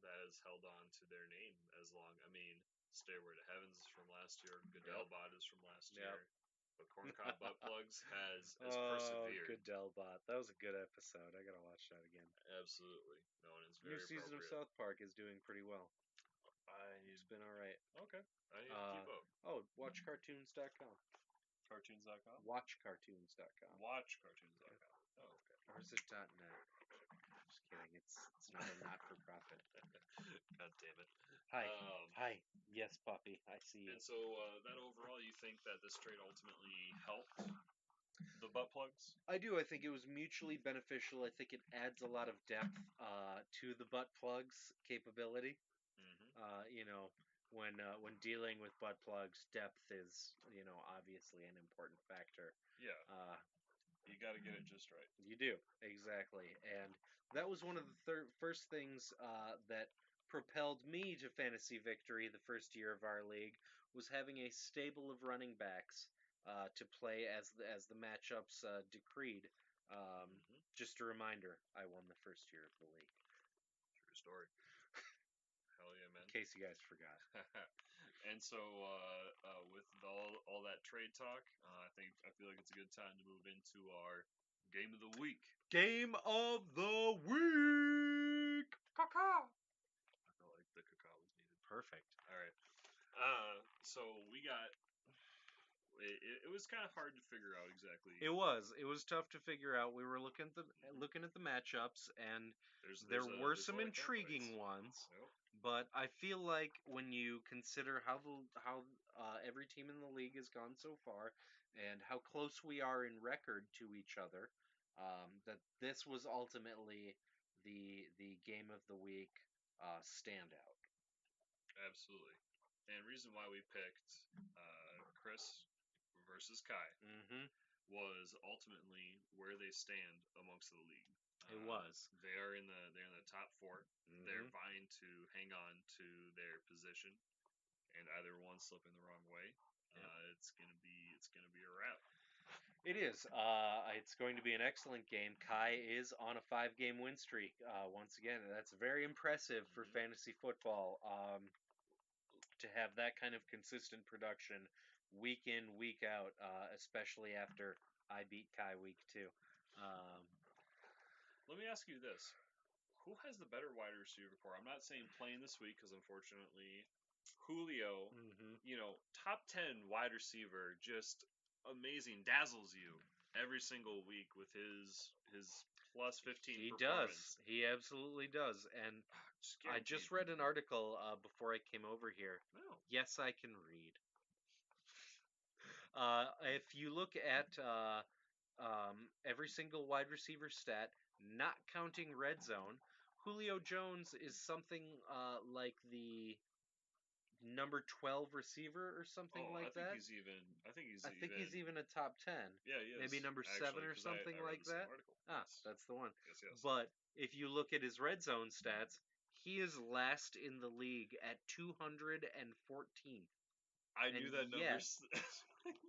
that has held on to their name as long. I mean, Stairway to Heavens is from last year. Yep. Goodellbot is from last Yep. year. But Corncob Butt Plugs has Oh, persevered. good Delbot. That was a good episode. I gotta watch that again. Absolutely. No, and it's New very season of appropriate. South Park is doing pretty well. I It's been all right. Okay. I need to Uh, keep up. oh, watchcartoons.com. Cartoons.com? Watchcartoons.com. Watchcartoons.com. Oh, okay. Or is it .net? Just kidding. It's not a not for profit. God damn it. Hi. Hi. Yes, puppy. I see you. And so that overall, you think that this trade ultimately helped the butt plugs? I do. I think it was mutually beneficial. I think it adds a lot of depth to the butt plugs capability. Mm-hmm. When dealing with butt plugs, depth is obviously an important factor. Yeah, Uh, you got to get it just right. you do exactly, and that was one of the first things that propelled me to fantasy victory the first year of our league was having a stable of running backs to play as the matchups decreed. Mm-hmm. Just a reminder, I won the first year of the league. True story. Hell yeah, In man. case you guys forgot. And so, with all that trade talk, I feel like it's a good time to move into our game of the week. Game of the week. Caca. I felt like the cacao was needed. Perfect. All right. So we got. It was kind of hard to figure out exactly. It was tough to figure out. We were Mhm. looking at the matchups, and there There's were a some lot of conflicts. intriguing ones. Yep. But I feel like when you consider how every team in the league has gone so far, and how close we are in record to each other, that this was ultimately the game of the week standout. Absolutely. And reason why we picked Chris versus Kai Mm-hmm. was ultimately where they stand amongst the league. It was. They're in the top 4. They're Mm-hmm. vying to hang on to their position, and either one slipping the wrong way, Yep. it's gonna be a wrap. It is. It's going to be an excellent game. Kai is on a 5-game win streak. Once again, that's very impressive for Hmm. fantasy football. To have that kind of consistent production week in, week out, especially after I beat Kai week 2. Um, Let me ask you this: who has the better wide receiver core? I'm not saying playing this week because unfortunately, Julio, mhm. top 10 wide receiver, just amazing, dazzles you every single week with his plus 15 He does. performance. He absolutely does. And Just I guaranteed. just read an article before I came over here. No. Yes, I can read. If you look at every single wide receiver stat, not counting red zone, Julio Jones is something like the number 12 receiver or something Oh, like that. I think he's I think he's even. even a top 10. Yeah, he Maybe is number 7 actually or because something I read like the same that. article. Ah, Yes, that's the one. yes, yes. But if you look at his red zone stats, he is last in the league at 214th. I And knew that number. yet,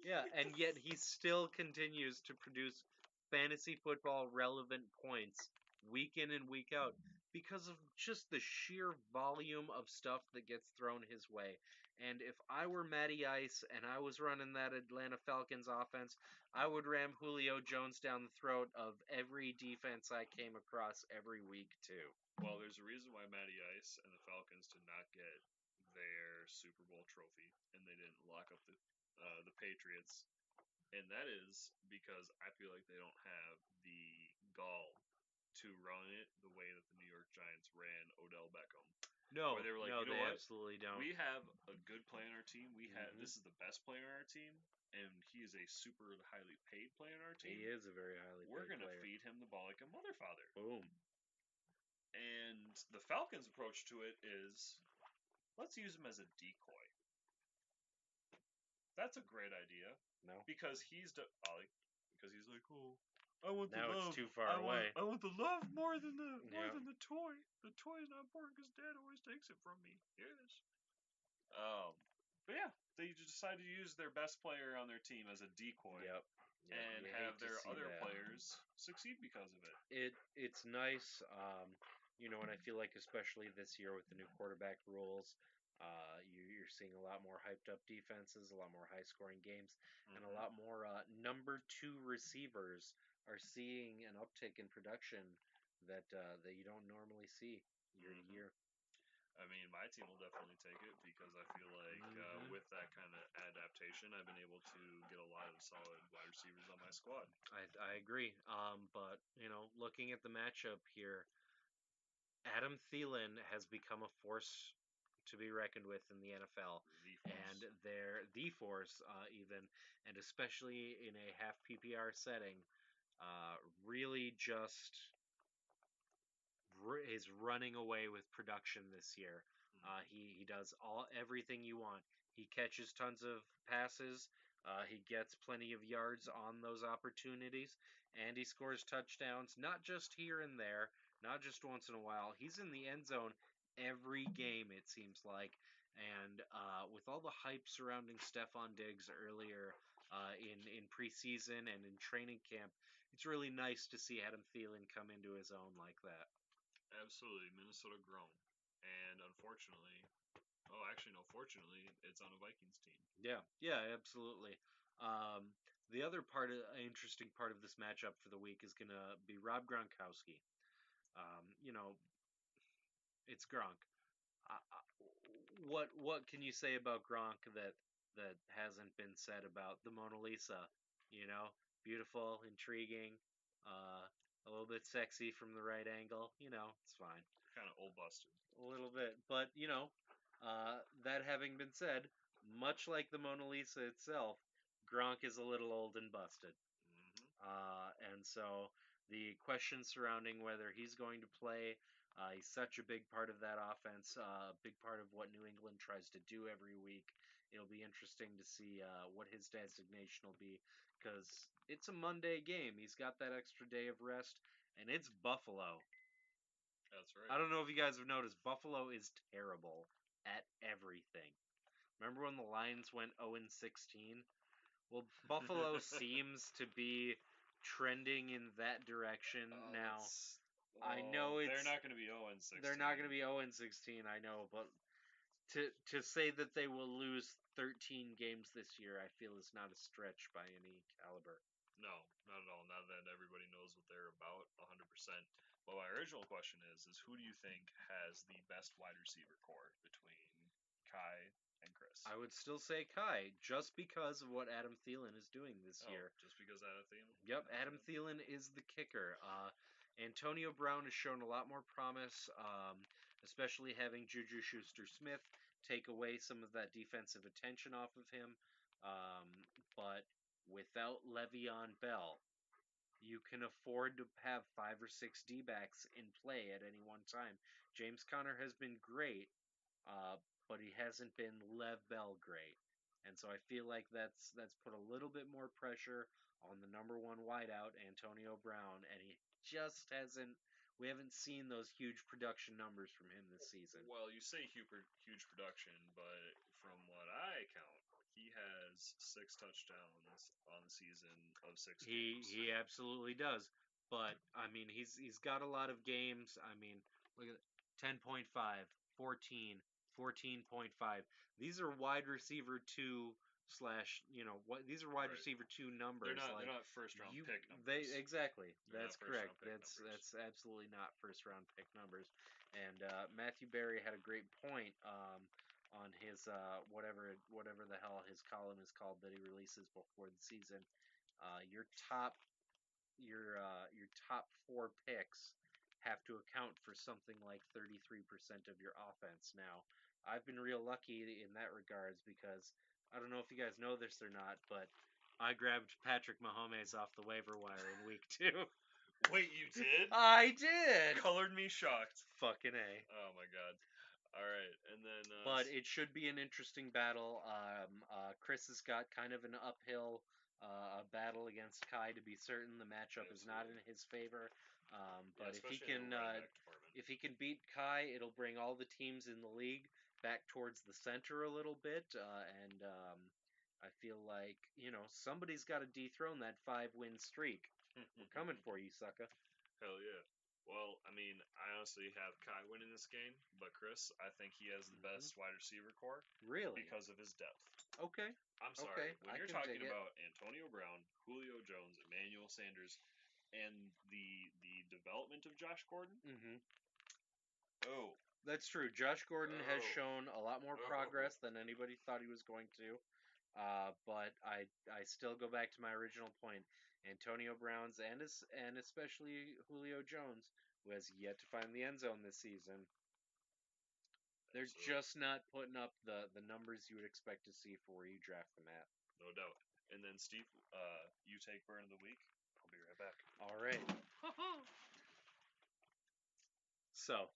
yeah, and yet he still continues to produce fantasy football relevant points week in and week out because of just the sheer volume of stuff that gets thrown his way. And if I were Matty Ice and I was running that Atlanta Falcons offense, I would ram Julio Jones down the throat of every defense I came across every week too. Well, there's a reason why Matty Ice and the Falcons did not get their Super Bowl trophy, and they didn't lock up the Patriots, and that is because I feel like they don't have the gall to run it the way that the New York Giants ran Odell Beckham. Where No, they were like, no, you know they what? absolutely don't. We have a good player on our team. We have Mhm. this is the best player on our team, and he is a super highly paid player on our team. He is a very highly We're paid gonna player. feed him the ball like a mother father. Boom. And the Falcons' approach to it is, let's use him as a decoy. That's a great idea No. because because he's like, oh, I want the Now it's love. too far away. I want the love more than Yeah. the toy. The toy is not important because Dad always takes it from me. Yes. But yeah, they decided to use their best player on their team as a decoy Yep. Yep. and You have hate to their see other that. players succeed because of it. It's nice, and I feel like especially this year with the new quarterback rules, you're seeing a lot more hyped up defenses, a lot more high scoring games, and a lot more number two receivers are seeing an uptick in production that you don't normally see year to year. I mean, my team will definitely take it because I feel like with that kind of adaptation, I've been able to get a lot of solid wide receivers on my squad. I agree. But looking at the matchup here, Adam Thielen has become a force to be reckoned with in the NFL, The force. and they're the force even, and especially in a half PPR setting, really just is running away with production this year. He does everything you want. He catches tons of passes. He gets plenty of yards on those opportunities, and he scores touchdowns. Not just here and there, not just once in a while. He's in the end zone every game. It seems like, and with all the hype surrounding Stephon Diggs earlier in preseason and in training camp, it's really nice to see Adam Thielen come into his own like that. Absolutely, Minnesota grown, and unfortunately, actually no, fortunately, it's on a Vikings team. Yeah, absolutely. Um, the other interesting part of this matchup for the week is going to be Rob Gronkowski. Um, you know, it's Gronk. What can you say about Gronk that hasn't been said about the Mona Lisa? You know, beautiful, intriguing, a little bit sexy from the right angle. It's fine. Kind of old busted. A little bit. But, that having been said, much like the Mona Lisa itself, Gronk is a little old and busted. And so the questions surrounding whether he's going to play, he's such a big part of that offense, a big part of what New England tries to do every week. It'll be interesting to see what his designation will be because it's a Monday game. He's got that extra day of rest, and it's Buffalo. That's right. I don't know if you guys have noticed, Buffalo is terrible at everything. Remember when the Lions went 0-16? Well, Buffalo seems to be trending in that direction now. I know they're not going to be 0-16. they're not going to be 0-16. I know, but to say that they will lose 13 games this year, I feel is not a stretch by any caliber. No, not at all. Now that everybody knows what they're about, 100%. But my original question is who do you think has the best wide receiver core between Kai and Chris? I would still say Kai, just because of what Adam Thielen is doing this year. Just because Adam Thielen? Yep, Adam Thielen is the kicker. Antonio Brown has shown a lot more promise, especially having Juju Schuster-Smith take away some of that defensive attention off of him. But without Le'Veon Bell, you can afford to have 5 or 6 D-backs in play at any one time. James Conner has been great, uh, but he hasn't been Lev Bell great. And so I feel like that's put a little bit more pressure on the number one wideout, Antonio Brown, and he just hasn't. We haven't seen those huge production numbers from him this season. Well, you say huge production, but from what I count, he has 6 touchdowns on the season of 6 games. He absolutely does. But I mean, he's got a lot of games. I mean, Look at 10.5, 14, 14.5. These are wide receiver two slash. What these are wide Right. receiver two They're numbers. not. They're Like not first round you, pick they numbers. exactly. They're That's not first correct. round pick That's numbers. that's absolutely not first round pick numbers. And Matthew Berry had a great point on his whatever the hell his column is called that he releases before the season. Your top four picks have to account for something like 33% of your offense. Now, I've been real lucky in that regards because I don't know if you guys know this or not, but I grabbed Patrick Mahomes off the waiver wire in week 2. Wait, you did? I did. Colored me shocked. Fucking A. Oh my god. All right, and then But it should be an interesting battle. Chris has got kind of an uphill battle against Kai to be certain. The matchup is not in his favor. yeah, But especially in the running back department. if he can beat Kai, it'll bring all the teams in the league back towards the center a little bit. And I feel like somebody's got to dethrone that 5-win streak. We're coming for you, sucker. Hell yeah. Well, I mean, I honestly have Kai winning this game, but Chris, I think he has the best wide receiver core Really? because of his depth. Okay. I'm sorry. Okay, When I you're can talking dig it. about Antonio Brown, Julio Jones, Emmanuel Sanders, and the development of Josh Gordon, Mm-hmm. oh, That's true. Josh Gordon has oh, shown a lot more oh, progress than anybody thought he was going to. But I still go back to my original point. Antonio Brown's and especially Julio Jones, who has yet to find the end zone this season. They're absolutely, just not putting up the numbers you would expect to see for where you draft them at. no doubt. And then Steve, you take burn of the week. I'll be right back. All right. So.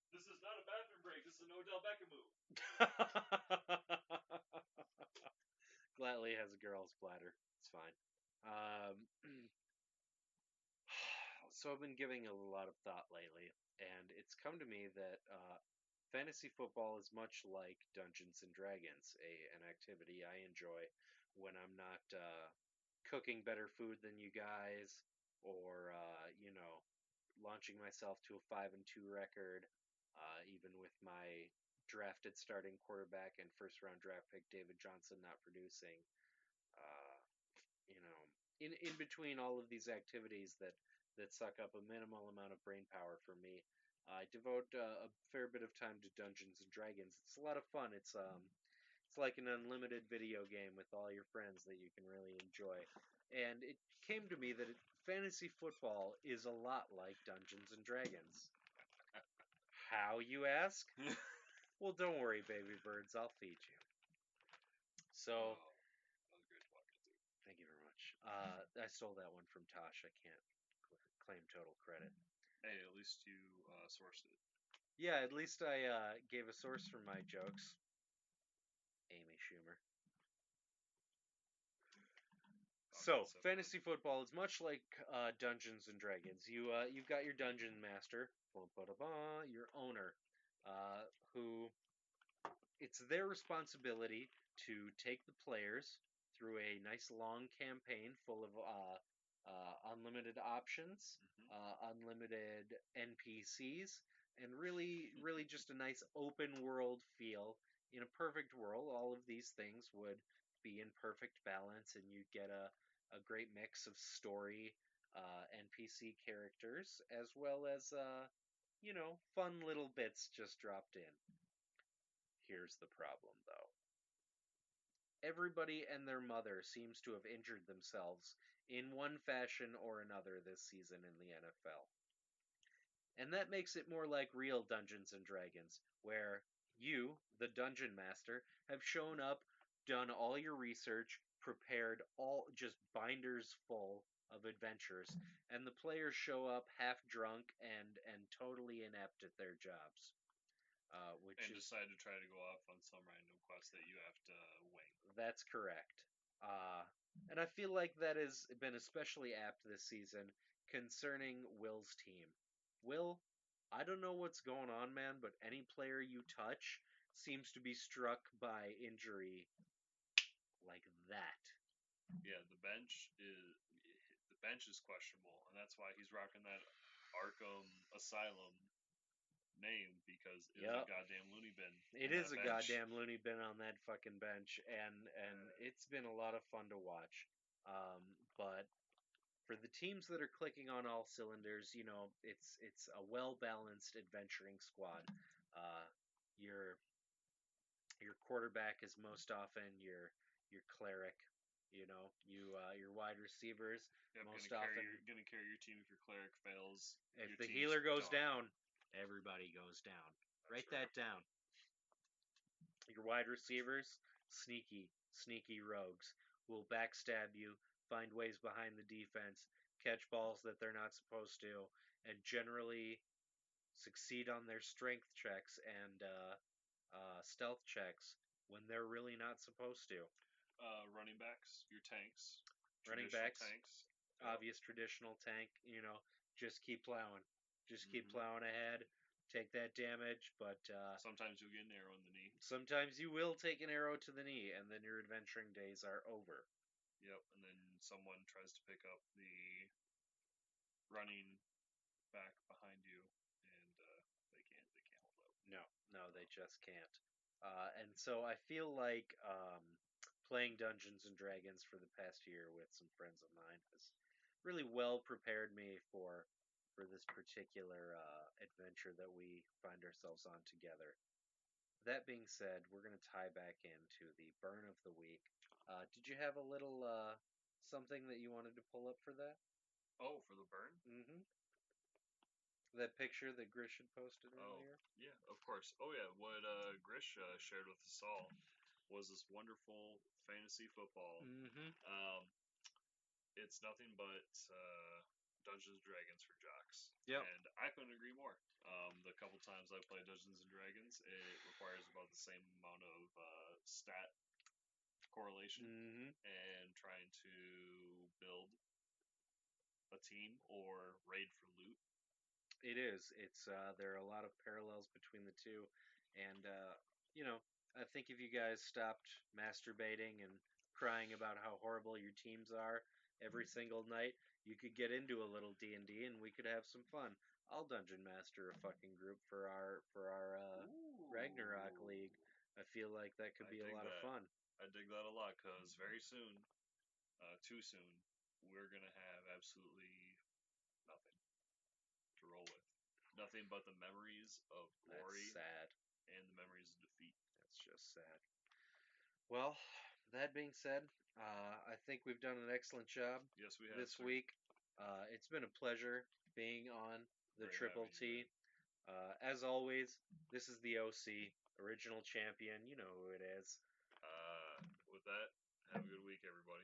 This is not a bathroom break. This is an Odell Beckham move. Gladly has a girl's bladder. It's fine. Um, so I've been giving a lot of thought lately, and it's come to me that fantasy football is much like Dungeons and Dragons, an activity I enjoy when I'm not cooking better food than you guys, or launching myself to a 5-2 record, even with my drafted starting quarterback and first round draft pick David Johnson not producing. Uh, you know, in between all of these activities that suck up a minimal amount of brain power for me, I devote a fair bit of time to Dungeons and Dragons. It's a lot of fun. It's like an unlimited video game with all your friends that you can really enjoy. And it came to me that fantasy football is a lot like Dungeons and Dragons. How, you ask? Well, don't worry, baby birds. I'll feed you. So, That was great talking to. thank you very much. I stole that one from Tosh. I can't claim total credit. Hey, at least you sourced it. Yeah, at least I gave a source for my jokes. Amy Schumer. So, fantasy football is much like Dungeons and Dragons. You've got your dungeon master, your owner, who it's their responsibility to take the players through a nice long campaign full of unlimited options, unlimited NPCs, and really just a nice open world feel. In a perfect world, all of these things would be in perfect balance, and you'd get a great mix of story, NPC characters, as well as fun little bits just dropped in. Here's the problem, though. Everybody and their mother seems to have injured themselves in one fashion or another this season in the NFL. And that makes it more like real Dungeons and Dragons, where you, the dungeon master, have shown up, done all your research, prepared all just binders full of adventures, and the players show up half drunk and totally inept at their jobs. Which And is decide to try to go off on some random quest that you have to wing. That's correct. Uh, and I feel like that has been especially apt this season concerning Will's team. Will, I don't know what's going on, man, but any player you touch seems to be struck by injury like that. Yeah, the bench is questionable, and that's why he's rocking that Arkham Asylum name because it is a Yep. goddamn loony bin It in is that a bench. goddamn loony bin on that fucking bench, and it's been a lot of fun to watch. But for the teams that are clicking on all cylinders, it's a well balanced adventuring squad. Uh, your your quarterback is most often your cleric. Your wide receivers Yep, most often. gonna carry your team if your cleric fails. If Your the team's healer goes done. down, everybody goes down. That's Write right. that down. Your wide receivers, sneaky, sneaky rogues, will backstab you, find ways behind the defense, catch balls that they're not supposed to, and generally succeed on their strength checks and stealth checks when they're really not supposed to. Running backs, your tanks, Running traditional backs, tanks. Yep. obvious traditional tank, just keep plowing. Just keep hmm plowing ahead, take that damage, but Sometimes you'll get an arrow in the knee. sometimes you will take an arrow to the knee, and then your adventuring days are over. Yep, and then someone tries to pick up the running back behind you, and they can't hold up. No, no, they just can't. And so I feel like playing Dungeons and Dragons for the past year with some friends of mine has really well prepared me for this particular adventure that we find ourselves on together. That being said, we're going to tie back into the burn of the week. Did you have a little something that you wanted to pull up for that? Oh, for the burn? Mm-hmm. That picture that Grish had posted Oh, earlier. yeah, of course. Oh, yeah, what Grish shared with us all was this wonderful fantasy football. Mm-hmm. Um, it's nothing but Dungeons and Dragons for jocks, Yep. and I couldn't agree more. The couple times I played Dungeons and Dragons, it requires about the same amount of stat correlation Mm-hmm. and trying to build a team or raid for loot. It is. It's there are a lot of parallels between the two, and you know, I think if you guys stopped masturbating and crying about how horrible your teams are every single night, you could get into a little D&D and we could have some fun. I'll dungeon master a fucking group for our Ragnarok Ooh, League. I feel like that could I be a dig lot of that. fun. I dig that a lot because very soon, too soon, we're gonna have absolutely nothing to roll with. Nothing but the memories of That's glory sad. and the memories of defeat. That's just sad. Well, that being said, I think we've done an excellent job Yes, we have, this sir. week. It's been a pleasure being on the Great Triple having you, man. T. As always, this is the OC, original champion. You know who it is. With that, have a good week, everybody.